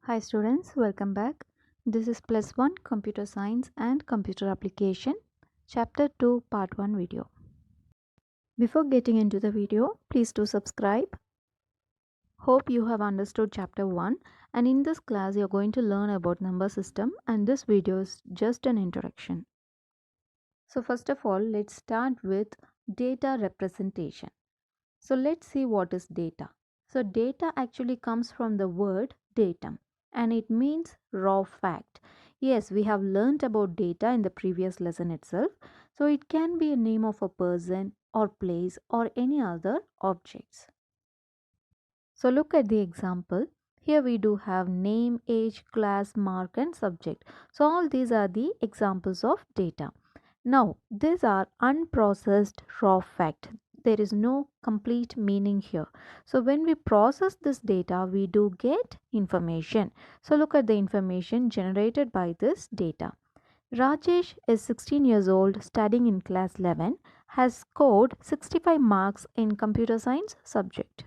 Hi students, welcome back. This is plus 1 computer science and computer application chapter 2 part 1 video. Before getting into the video, please do subscribe. Hope you have understood chapter 1 and in this class you are going to learn about number system and this video is just an introduction. So first of all, let's start with data representation. So let's see what is data. So data actually comes from the word datum and it means raw fact. Yes, we have learnt about data in the previous lesson itself. So it can be a name of a person or place or any other objects. So look at the example. Here we do have name, age, class, mark and subject. So all these are the examples of data. Now, these are unprocessed raw fact. There is no complete meaning here. So when we process this data, we do get information. So look at the information generated by this data. Rajesh is 16 years old, studying in class 11, has scored 65 marks in computer science subject.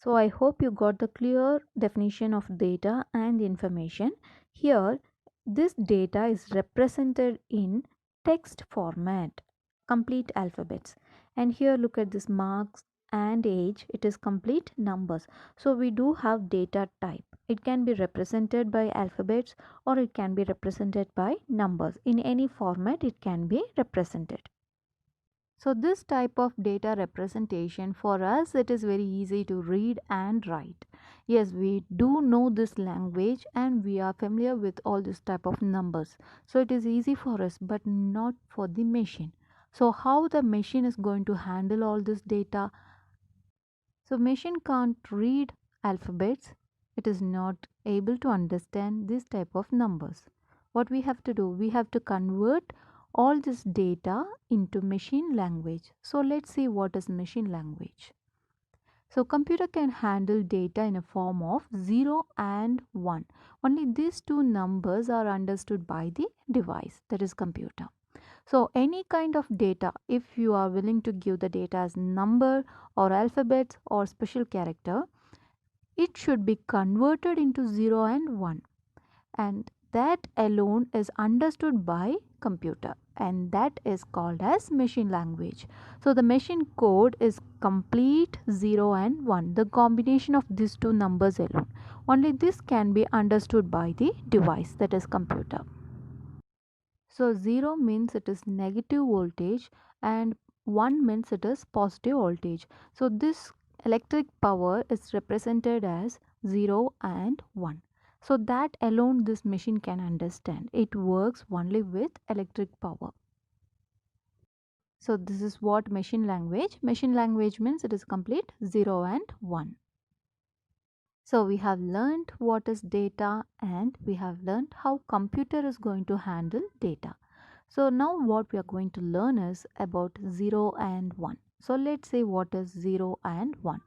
So I hope you got the clear definition of data and information. Here, this data is represented in text format, complete alphabets. And here look at this marks and age, it is complete numbers. So we do have data type. It can be represented by alphabets or it can be represented by numbers. In any format it can be represented. So this type of data representation for us it is very easy to read and write. Yes, we do know this language and we are familiar with all this type of numbers. So it is easy for us but not for the machine. So how the machine is going to handle all this data? So machine can't read alphabets. It is not able to understand this type of numbers. What we have to do? We have to convert all this data into machine language. So let's see what is machine language. So computer can handle data in a form of 0 and 1. Only these two numbers are understood by the device, that is computer. So any kind of data, if you are willing to give the data as number or alphabets or special character, it should be converted into 0 and 1 and that alone is understood by computer and that is called as machine language. So the machine code is complete 0 and 1, the combination of these two numbers alone. Only this can be understood by the device, that is computer. So 0 means it is negative voltage and 1 means it is positive voltage. So this electric power is represented as 0 and 1. So that alone this machine can understand. It works only with electric power. So this is what machine language. Machine language means it is complete 0 and 1. So we have learned what is data and we have learned how computer is going to handle data. So now what we are going to learn is about 0 and 1. So let's say what is 0 and 1.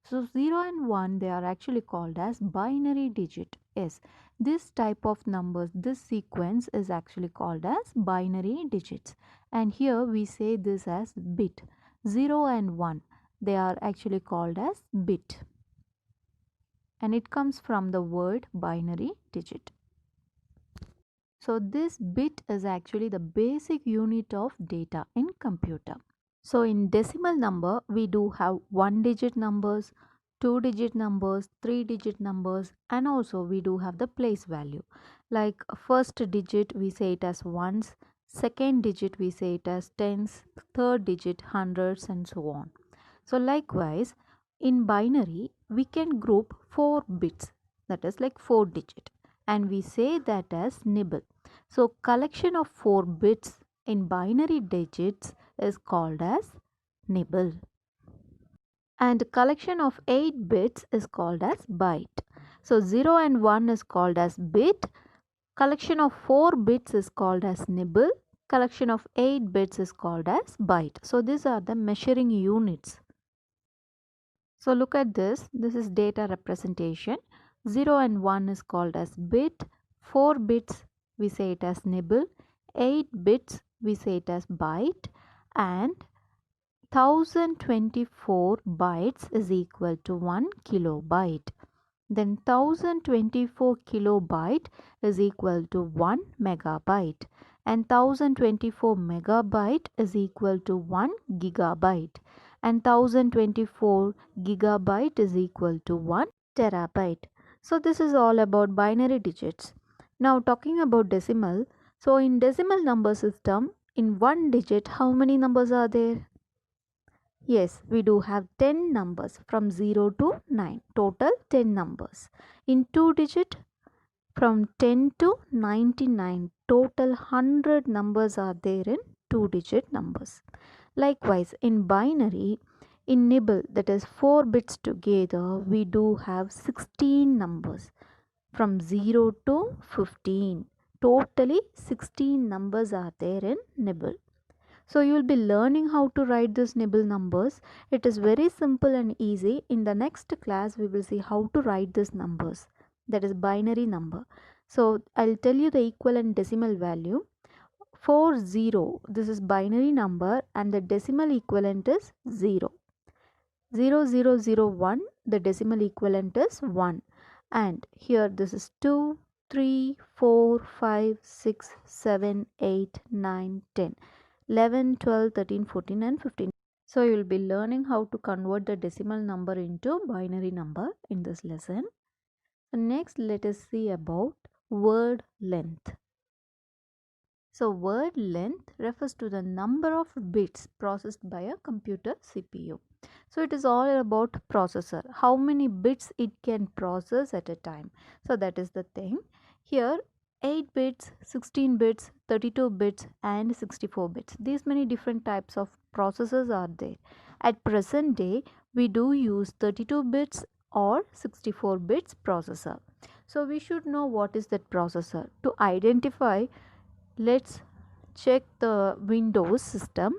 So 0 and 1 they are actually called as binary digit. Yes, this type of numbers, this sequence is actually called as binary digits. And here we say this as bit. 0 and 1 they are actually called as bit. And it comes from the word binary digit. So this bit is actually the basic unit of data in computer. So in decimal number, we do have 1-digit numbers, 2-digit numbers, 3-digit numbers, and also we do have the place value. Like first digit, we say it as ones, second digit, we say it as tens, third digit, hundreds, and so on. So likewise, in binary, we can group 4 bits, that is like 4 digit, and we say that as nibble. So collection of 4 bits in binary digits is called as nibble. And collection of 8 bits is called as byte. So 0 and 1 is called as bit. Collection of 4 bits is called as nibble. Collection of 8 bits is called as byte. So these are the measuring units. So look at this. This is data representation. 0 and 1 is called as bit. 4 bits we say it as nibble. 8 bits we say it as byte. And 1024 bytes is equal to 1 kilobyte. then 1024 kilobyte is equal to 1 megabyte, and 1024 megabyte is equal to 1 gigabyte, and 1024 gigabyte is equal to 1 terabyte. So this is all about binary digits. Now talking about decimal, so in decimal number system, in one digit how many numbers are there? Yes, we do have 10 numbers from 0 to 9, total 10 numbers. In two digit, from 10 to 99, total 100 numbers are there in two digit numbers. Likewise, in binary, in nibble, that is 4 bits together, we do have 16 numbers from 0 to 15. Totally 16 numbers are there in nibble. So you will be learning how to write these nibble numbers. It is very simple and easy. In the next class, we will see how to write these numbers. That is binary number. So I'll tell you the equivalent decimal value. 40, this is binary number and the decimal equivalent is 0. 0001, the decimal equivalent is 1. And here this is 2, 3, 4, 5, 6, 7, 8, 9, 10. 11, 12, 13, 14 and 15. So you will be learning how to convert the decimal number into binary number in this lesson. Next, let us see about word length. So word length refers to the number of bits processed by a computer CPU. So it is all about processor, how many bits it can process at a time. So that is the thing. Here 8 bits, 16 bits, 32 bits and 64 bits. These many different types of processors are there. At present day, we do use 32 bits or 64 bits processor. So we should know what is that processor. To identify, let's check the Windows system.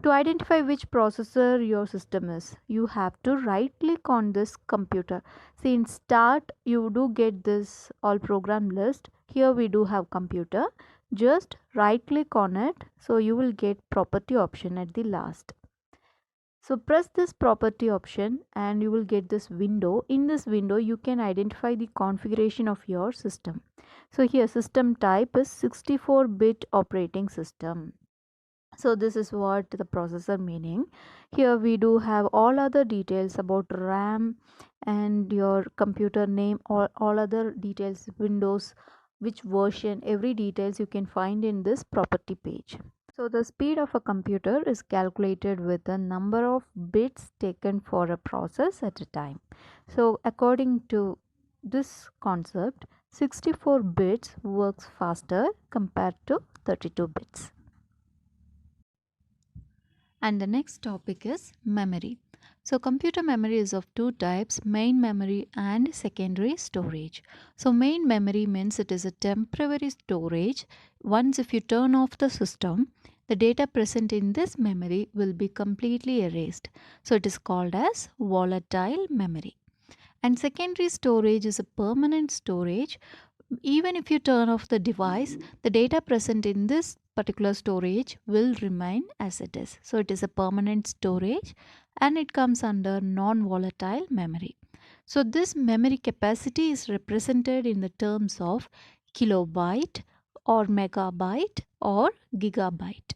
To identify which processor your system is, you have to right click on this computer. See, in start you do get this all program list. Here we do have computer. Just right click on it, so you will get property option at the last. So press this property option and you will get this window. In this window you can identify the configuration of your system. So here system type is 64-bit operating system. So this is what the processor meaning. Here we do have all other details about RAM and your computer name, or all other details, Windows, which version, every details you can find in this property page. So the speed of a computer is calculated with the number of bits taken for a process at a time. So according to this concept, 64 bits works faster compared to 32 bits. And the next topic is memory. So computer memory is of two types, main memory and secondary storage. So main memory means it is a temporary storage. Once if you turn off the system, the data present in this memory will be completely erased. So it is called as volatile memory. And secondary storage is a permanent storage. Even if you turn off the device, the data present in this particular storage will remain as it is. So it is a permanent storage and it comes under non-volatile memory. So this memory capacity is represented in the terms of kilobyte or megabyte or gigabyte.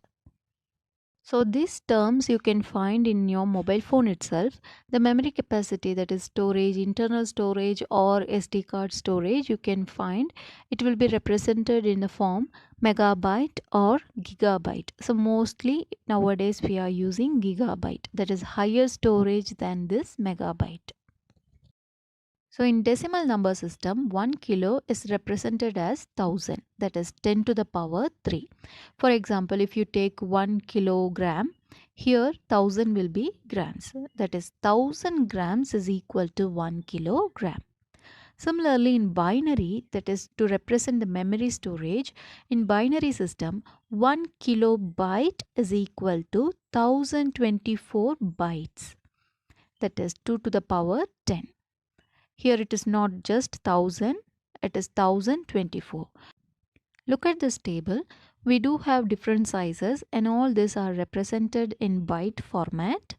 So these terms you can find in your mobile phone itself. The memory capacity, that is storage, internal storage or SD card storage, you can find it will be represented in the form megabyte or gigabyte. So mostly nowadays we are using gigabyte, that is higher storage than this megabyte. So in decimal number system, 1 kilo is represented as 1000, that is 10 to the power 3. For example, if you take 1 kilogram, here 1000 will be grams, that is 1000 grams is equal to 1 kilogram. Similarly, in binary, that is to represent the memory storage, in binary system, 1 kilobyte is equal to 1024 bytes, that is 2 to the power 10. Here it is not just 1000, it is 1024. Look at this table. We do have different sizes and all these are represented in byte format.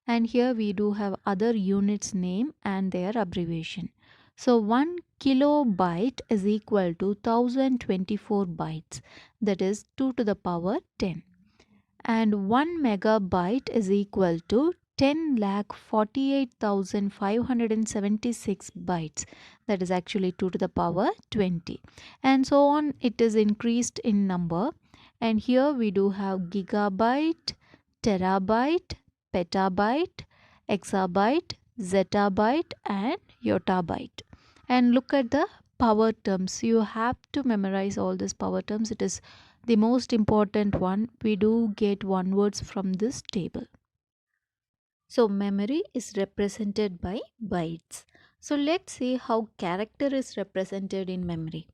And here we do have other units name and their abbreviation. So 1 kilobyte is equal to 1024 bytes, that is 2 to the power 10. And 1 megabyte is equal to 10,48,576 bytes, that is actually 2 to the power 20, and so on. It is increased in number, and here we do have gigabyte, terabyte, petabyte, exabyte, zettabyte, and yottabyte. And look at the power terms. You have to memorize all these power terms. It is the most important one. We do get one words from this table. So memory is represented by bytes. So let's see how character is represented in memory.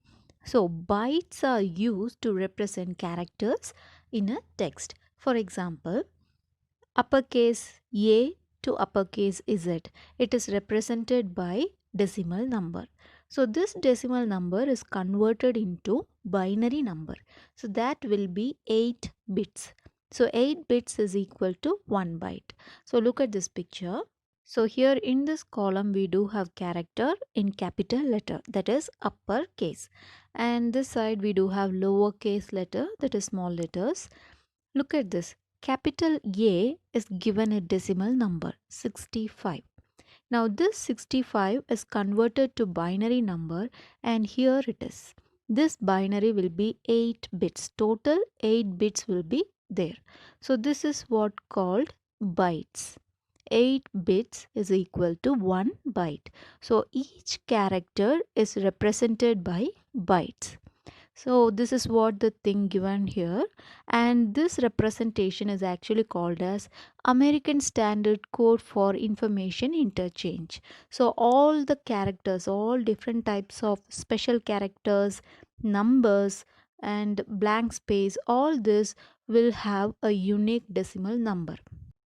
So bytes are used to represent characters in a text. For example, uppercase A to uppercase Z. It is represented by decimal number. So this decimal number is converted into binary number. So that will be 8 bits. So 8 bits is equal to 1 byte. So look at this picture. So here in this column we do have character in capital letter, that is uppercase. And this side we do have lowercase letter, that is small letters. Look at this. Capital A is given a decimal number 65. Now this 65 is converted to binary number, and here it is. This binary will be 8 bits. Total 8 bits will be there. So this is what called bytes. 8 bits is equal to 1 byte. So each character is represented by bytes. So this is what the thing given here, and this representation is actually called as American Standard Code for Information Interchange. So all the characters, all different types of special characters, numbers and blank space, all this will have a unique decimal number.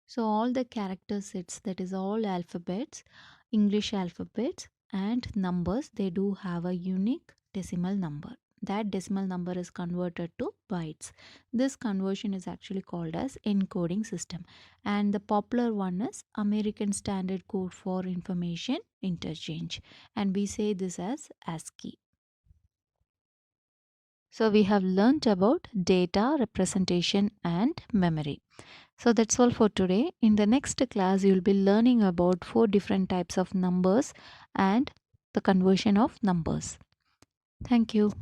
So all the character sets, that is all alphabets, English alphabets and numbers, they do have a unique decimal number. That decimal number is converted to bytes. This conversion is actually called as encoding system, and the popular one is American Standard Code for Information Interchange, and we say this as ASCII. So we have learnt about data representation and memory. So that's all for today. In the next class, you will be learning about 4 different types of numbers and the conversion of numbers. Thank you.